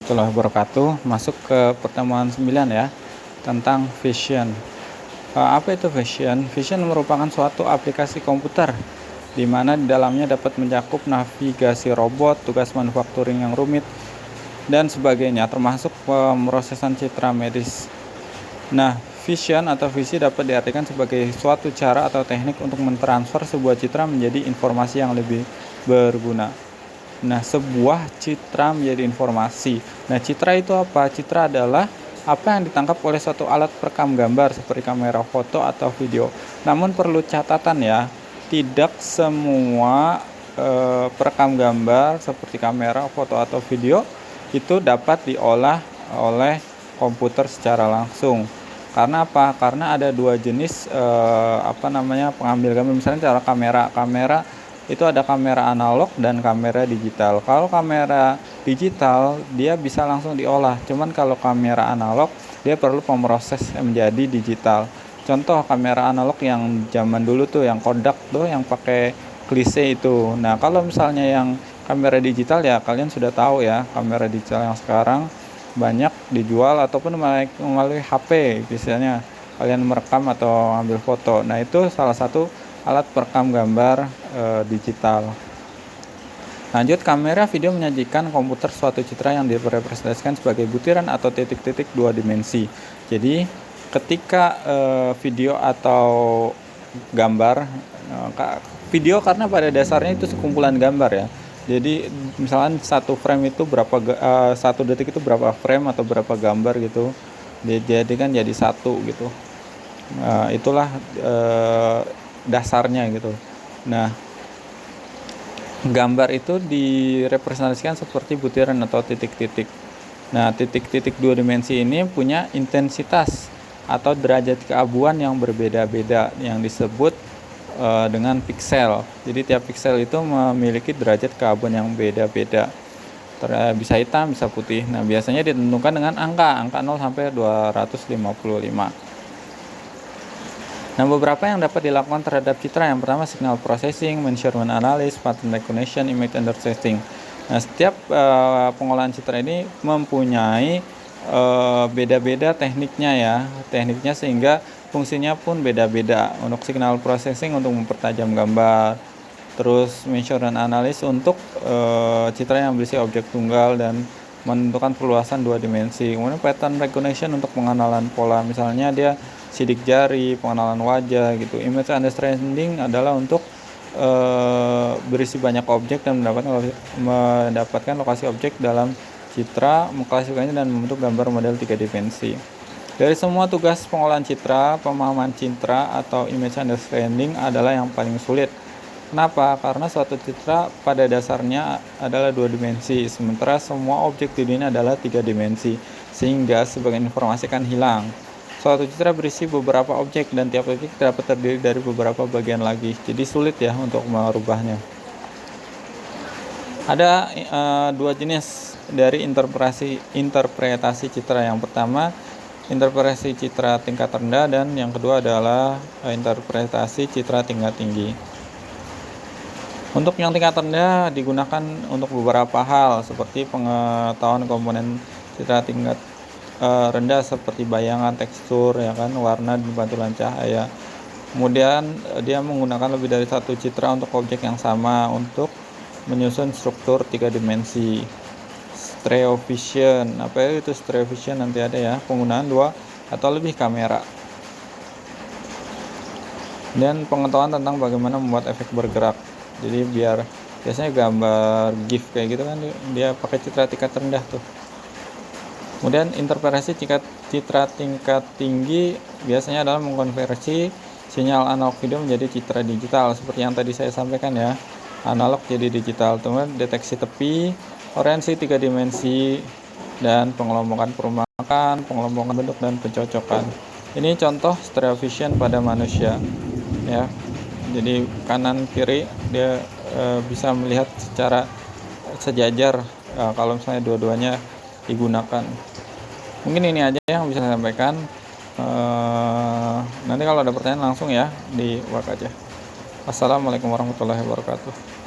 warahmatullahi wabarakatuh. Masuk ke pertemuan 9 ya, tentang Vision. Apa itu Vision? Vision merupakan suatu aplikasi komputer di mana di dalamnya dapat mencakup navigasi robot, tugas manufacturing yang rumit, dan sebagainya, termasuk pemrosesan citra medis. Nah, vision atau visi dapat diartikan sebagai suatu cara atau teknik untuk mentransfer sebuah citra menjadi informasi yang lebih berguna. Nah, sebuah citra menjadi informasi. Nah, citra itu apa? Citra adalah apa yang ditangkap oleh suatu alat perekam gambar seperti kamera, foto, atau video. Namun perlu catatan ya, tidak semua perekam gambar seperti kamera, foto, atau video itu dapat diolah oleh komputer secara langsung. Karena apa? Karena ada dua jenis pengambil gambar. Misalnya cara kamera itu ada kamera analog dan kamera digital. Kalau kamera digital dia bisa langsung diolah, cuman kalau kamera analog dia perlu pemroses menjadi digital. Contoh kamera analog yang zaman dulu tuh, yang Kodak tuh, yang pakai klise itu. Nah, kalau misalnya yang kamera digital ya kalian sudah tahu ya, kamera digital yang sekarang banyak dijual ataupun melalui HP, misalnya kalian merekam atau ambil foto. Nah, itu salah satu alat perekam gambar digital. Lanjut, kamera video menyajikan komputer suatu citra yang direpresentasikan sebagai butiran atau titik-titik dua dimensi. Jadi ketika video atau gambar, video karena pada dasarnya itu sekumpulan gambar ya. Jadi misalnya satu frame itu satu detik itu berapa frame atau berapa gambar gitu, dijadikan jadi satu gitu. Itulah dasarnya gitu. Nah, gambar itu direpresentasikan seperti butiran atau titik-titik. Nah, titik-titik dua dimensi ini punya intensitas atau derajat keabuan yang berbeda-beda yang disebut dengan piksel. Jadi tiap piksel itu memiliki derajat keabuan yang beda-beda. Bisa hitam, bisa putih. Nah, biasanya ditentukan dengan angka 0 sampai 255. Nah, beberapa yang dapat dilakukan terhadap citra, yang pertama signal processing, measurement analysis, pattern recognition, image understanding. Nah, setiap pengolahan citra ini mempunyai beda-beda tekniknya ya, sehingga fungsinya pun beda-beda. Untuk signal processing untuk mempertajam gambar, terus measurement analysis untuk citra yang berisi objek tunggal dan menentukan perluasan dua dimensi. Kemudian pattern recognition untuk pengenalan pola, misalnya dia sidik jari, pengenalan wajah gitu. Image understanding adalah untuk berisi banyak objek dan mendapatkan lokasi objek dalam citra, mengklasifikasinya dan membentuk gambar model 3 dimensi. Dari semua tugas pengolahan citra, pemahaman citra atau image understanding adalah yang paling sulit. Kenapa? Karena suatu citra pada dasarnya adalah 2 dimensi, sementara semua objek di dunia adalah 3 dimensi, sehingga sebagian informasi akan hilang. Suatu citra berisi beberapa objek dan tiap objek dapat terdiri dari beberapa bagian lagi, jadi sulit ya untuk merubahnya. Ada dua jenis dari interpretasi citra. Yang pertama, interpretasi citra tingkat rendah, dan yang kedua adalah interpretasi citra tingkat tinggi. Untuk yang tingkat rendah digunakan untuk beberapa hal seperti pengetahuan komponen citra tingkat rendah seperti bayangan, tekstur, ya kan, warna, dan pantulan cahaya. Kemudian dia menggunakan lebih dari satu citra untuk objek yang sama untuk menyusun struktur 3 dimensi. Stereo vision, apa itu stereo vision? Nanti ada ya, penggunaan 2 atau lebih kamera. Dan pengetahuan tentang bagaimana membuat efek bergerak. Jadi biasanya gambar GIF kayak gitu kan dia pakai citra tingkat rendah tuh. Kemudian interpretasi citra tingkat tinggi biasanya adalah mengkonversi sinyal analog video menjadi citra digital seperti yang tadi saya sampaikan ya, analog jadi digital. Kemudian deteksi tepi, orientasi 3 dimensi, dan pengelompokan perumahan, pengelompokan bentuk, dan pencocokan. Ini contoh stereo vision pada manusia ya. Jadi kanan kiri dia bisa melihat secara sejajar kalau misalnya dua-duanya digunakan. Mungkin ini aja yang bisa saya sampaikan. Nanti kalau ada pertanyaan langsung ya di WhatsApp aja. Assalamualaikum warahmatullahi wabarakatuh.